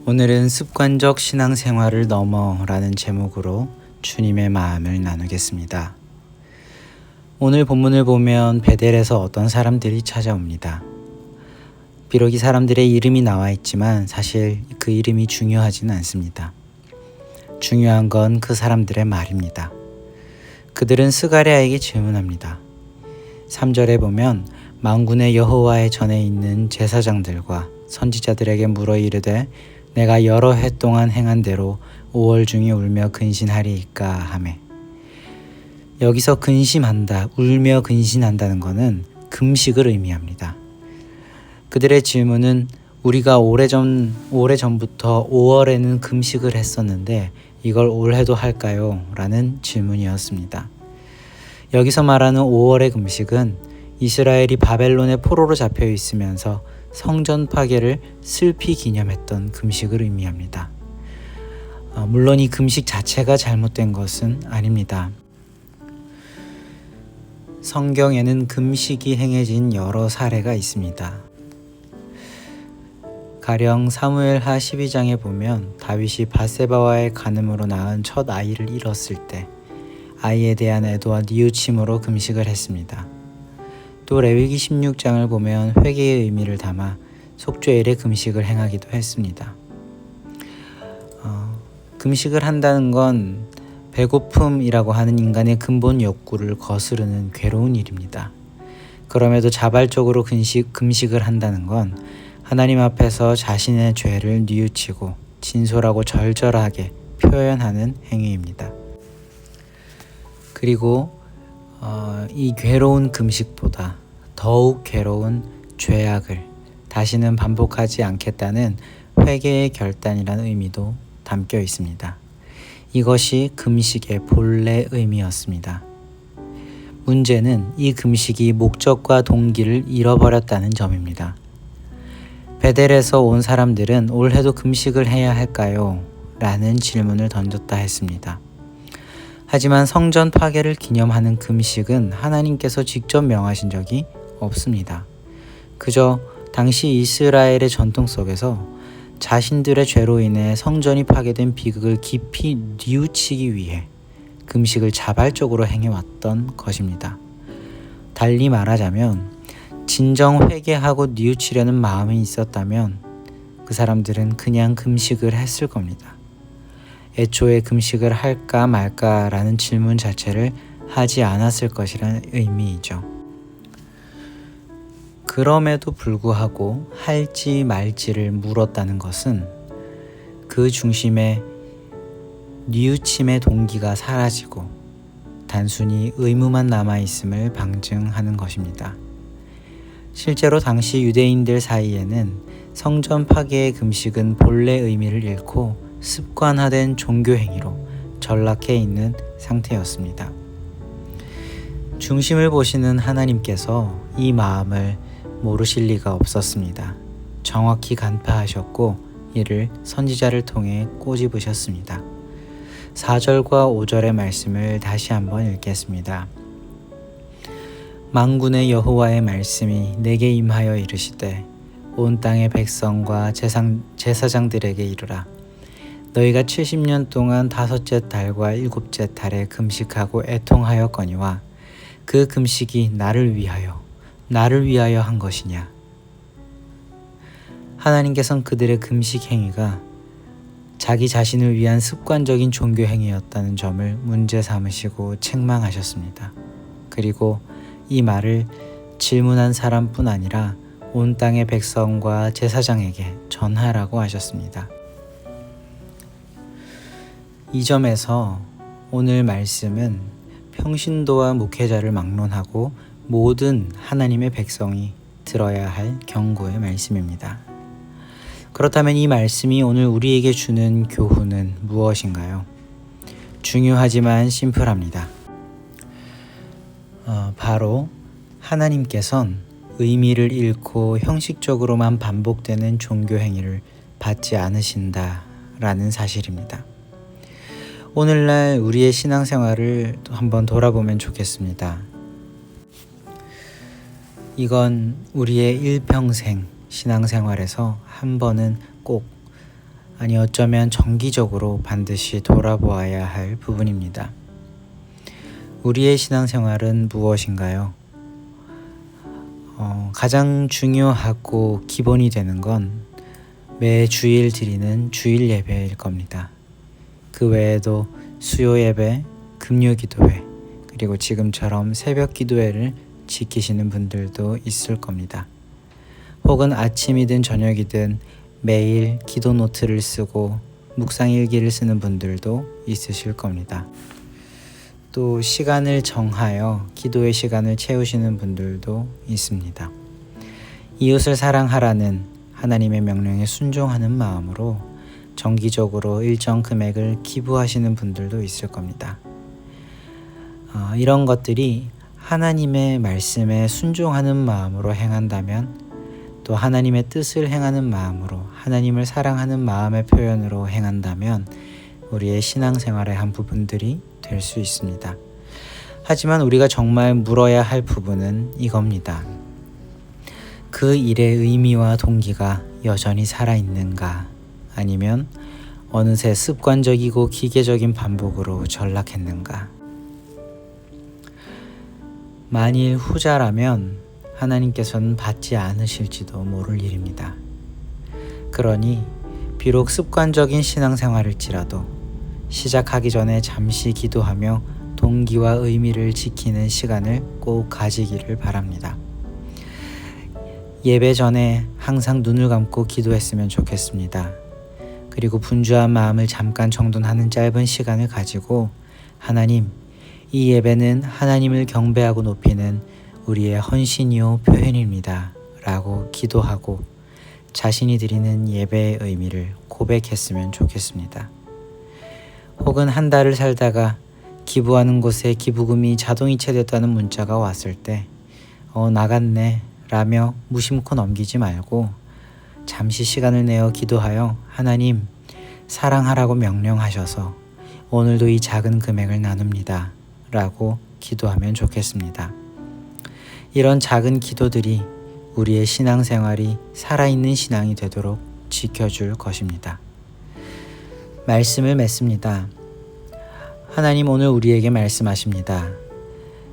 오늘은 습관적 신앙생활을 넘어라는 제목으로 주님의 마음을 나누겠습니다. 오늘 본문을 보면 베델에서 어떤 사람들이 찾아옵니다. 비록 이 사람들의 이름이 나와 있지만 사실 그 이름이 중요하지는 않습니다. 중요한 건 그 사람들의 말입니다. 그들은 스가랴에게 질문합니다. 3절에 보면 만군의 여호와의 전에 있는 제사장들과 선지자들에게 물어 이르되 내가 여러 해 동안 행한 대로 5월 중에 울며 근신하리이까 하매. 여기서 근심한다, 울며 근신한다는 것은 금식을 의미합니다. 그들의 질문은 우리가 오래전부터 5월에는 금식을 했었는데 이걸 올해도 할까요? 라는 질문이었습니다. 여기서 말하는 5월의 금식은 이스라엘이 바벨론의 포로로 잡혀 있으면서 성전 파괴를 슬피 기념했던 금식을 의미합니다. 물론 이 금식 자체가 잘못된 것은 아닙니다. 성경에는 금식이 행해진 여러 사례가 있습니다. 가령 사무엘하 12장에 보면 다윗이 밧세바와의 간음으로 낳은 첫 아이를 잃었을 때 아이에 대한 애도와 뉘우침으로 금식을 했습니다. 또 레위기 16장을 보면 회개의 의미를 담아 속죄일에 금식을 행하기도 했습니다. 금식을 한다는 건 배고픔이라고 하는 인간의 근본 욕구를 거스르는 괴로운 일입니다. 그럼에도 자발적으로 금식을 한다는 건 하나님 앞에서 자신의 죄를 뉘우치고 진솔하고 절절하게 표현하는 행위입니다. 그리고 이 괴로운 금식보다 더욱 괴로운 죄악을 다시는 반복하지 않겠다는 회개의 결단이라는 의미도 담겨 있습니다. 이것이 금식의 본래 의미였습니다. 문제는 이 금식이 목적과 동기를 잃어버렸다는 점입니다. 베델에서 온 사람들은 올해도 금식을 해야 할까요? 라는 질문을 던졌다 했습니다. 하지만 성전 파괴를 기념하는 금식은 하나님께서 직접 명하신 적이 없습니다. 그저 당시 이스라엘의 전통 속에서 자신들의 죄로 인해 성전이 파괴된 비극을 깊이 뉘우치기 위해 금식을 자발적으로 행해왔던 것입니다. 달리 말하자면 진정 회개하고 뉘우치려는 마음이 있었다면 그 사람들은 그냥 금식을 했을 겁니다. 애초에 금식을 할까 말까라는 질문 자체를 하지 않았을 것이라는 의미이죠. 그럼에도 불구하고 할지 말지를 물었다는 것은 그 중심에 뉘우침의 동기가 사라지고 단순히 의무만 남아있음을 방증하는 것입니다. 실제로 당시 유대인들 사이에는 성전 파괴의 금식은 본래 의미를 잃고 습관화된 종교 행위로 전락해 있는 상태였습니다. 중심을 보시는 하나님께서 이 마음을 모르실 리가 없었습니다. 정확히 간파하셨고 이를 선지자를 통해 꼬집으셨습니다. 4절과 5절의 말씀을 다시 한번 읽겠습니다. 만군의 여호와의 말씀이 내게 임하여 이르시되 온 땅의 백성과 제사장들에게 이르라. 너희가 70년 동안 5째 달과 7째 달에 금식하고 애통하였거니와 그 금식이 나를 위하여 한 것이냐. 하나님께서는 그들의 금식 행위가 자기 자신을 위한 습관적인 종교 행위였다는 점을 문제 삼으시고 책망하셨습니다. 그리고 이 말을 질문한 사람뿐 아니라 온 땅의 백성과 제사장에게 전하라고 하셨습니다. 이 점에서 오늘 말씀은 평신도와 목회자를 막론하고 모든 하나님의 백성이 들어야 할 경고의 말씀입니다. 그렇다면 이 말씀이 오늘 우리에게 주는 교훈은 무엇인가요? 중요하지만 심플합니다. 바로 하나님께선 의미를 잃고 형식적으로만 반복되는 종교 행위를 받지 않으신다라는 사실입니다. 오늘날 우리의 신앙생활을 한번 돌아보면 좋겠습니다. 이건 우리의 일평생 신앙생활에서 한 번은 꼭 아니 어쩌면 정기적으로 반드시 돌아보아야 할 부분입니다. 우리의 신앙생활은 무엇인가요? 가장 중요하고 기본이 되는 건 매 주일 드리는 주일 예배일 겁니다. 그 외에도 수요 예배, 금요 기도회, 그리고 지금처럼 새벽 기도회를 지키시는 분들도 있을 겁니다. 혹은 아침이든 저녁이든 매일 기도 노트를 쓰고 묵상 일기를 쓰는 분들도 있으실 겁니다. 또 시간을 정하여 기도의 시간을 채우시는 분들도 있습니다. 이웃을 사랑하라는 하나님의 명령에 순종하는 마음으로 정기적으로 일정 금액을 기부하시는 분들도 있을 겁니다. 이런 것들이 하나님의 말씀에 순종하는 마음으로 행한다면, 또 하나님의 뜻을 행하는 마음으로, 하나님을 사랑하는 마음의 표현으로 행한다면 우리의 신앙생활의 한 부분들이 될 수 있습니다. 하지만 우리가 정말 물어야 할 부분은 이겁니다. 그 일의 의미와 동기가 여전히 살아있는가, 아니면 어느새 습관적이고 기계적인 반복으로 전락했는가. 만일 후자라면 하나님께서는 받지 않으실지도 모를 일입니다. 그러니 비록 습관적인 신앙생활일지라도 시작하기 전에 잠시 기도하며 동기와 의미를 지키는 시간을 꼭 가지기를 바랍니다. 예배 전에 항상 눈을 감고 기도했으면 좋겠습니다. 그리고 분주한 마음을 잠깐 정돈하는 짧은 시간을 가지고 하나님, 이 예배는 하나님을 경배하고 높이는 우리의 헌신이요 표현입니다 라고 기도하고 자신이 드리는 예배의 의미를 고백했으면 좋겠습니다. 혹은 한 달을 살다가 기부하는 곳에 기부금이 자동이체됐다는 문자가 왔을 때 나갔네 라며 무심코 넘기지 말고 잠시 시간을 내어 기도하여 하나님, 사랑하라고 명령하셔서 오늘도 이 작은 금액을 나눕니다 라고 기도하면 좋겠습니다. 이런 작은 기도들이 우리의 신앙생활이 살아있는 신앙이 되도록 지켜줄 것입니다. 말씀을 맺습니다. 하나님, 오늘 우리에게 말씀하십니다.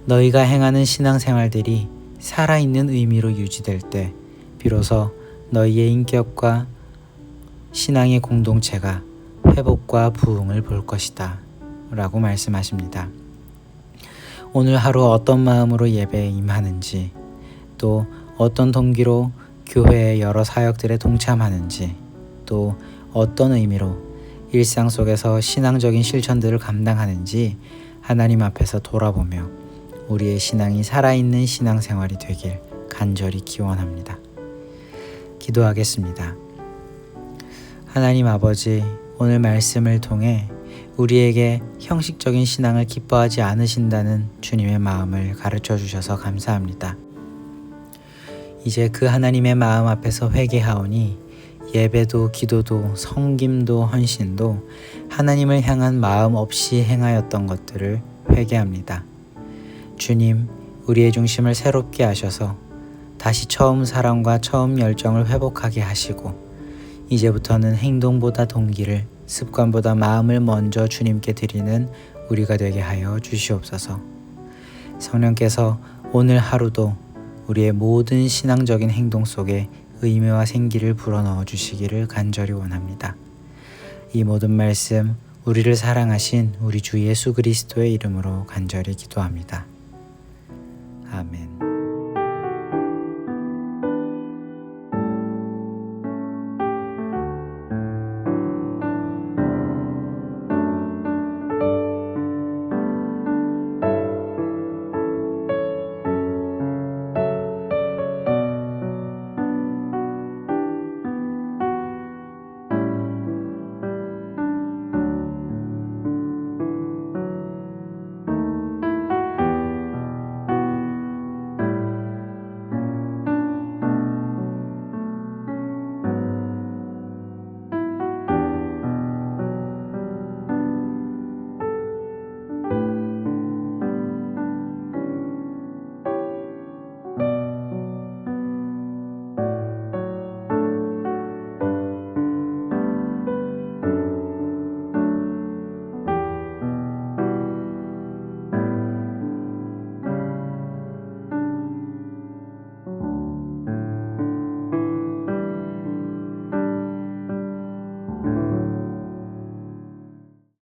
너희가 행하는 신앙생활들이 살아있는 의미로 유지될 때 비로소 너희의 인격과 신앙의 공동체가 회복과 부흥을 볼 것이다 라고 말씀하십니다. 오늘 하루 어떤 마음으로 예배에 임하는지, 또 어떤 동기로 교회의 여러 사역들에 동참하는지, 또 어떤 의미로 일상 속에서 신앙적인 실천들을 감당하는지 하나님 앞에서 돌아보며 우리의 신앙이 살아있는 신앙생활이 되길 간절히 기원합니다. 기도하겠습니다. 하나님 아버지, 오늘 말씀을 통해 우리에게 형식적인 신앙을 기뻐하지 않으신다는 주님의 마음을 가르쳐 주셔서 감사합니다. 이제 그 하나님의 마음 앞에서 회개하오니 예배도 기도도 섬김도 헌신도 하나님을 향한 마음 없이 행하였던 것들을 회개합니다. 주님, 우리의 중심을 새롭게 하셔서 다시 처음 사랑과 처음 열정을 회복하게 하시고 이제부터는 행동보다 동기를, 습관보다 마음을 먼저 주님께 드리는 우리가 되게 하여 주시옵소서. 성령께서 오늘 하루도 우리의 모든 신앙적인 행동 속에 의미와 생기를 불어넣어 주시기를 간절히 원합니다. 이 모든 말씀 우리를 사랑하신 우리 주 예수 그리스도의 이름으로 간절히 기도합니다. 아멘.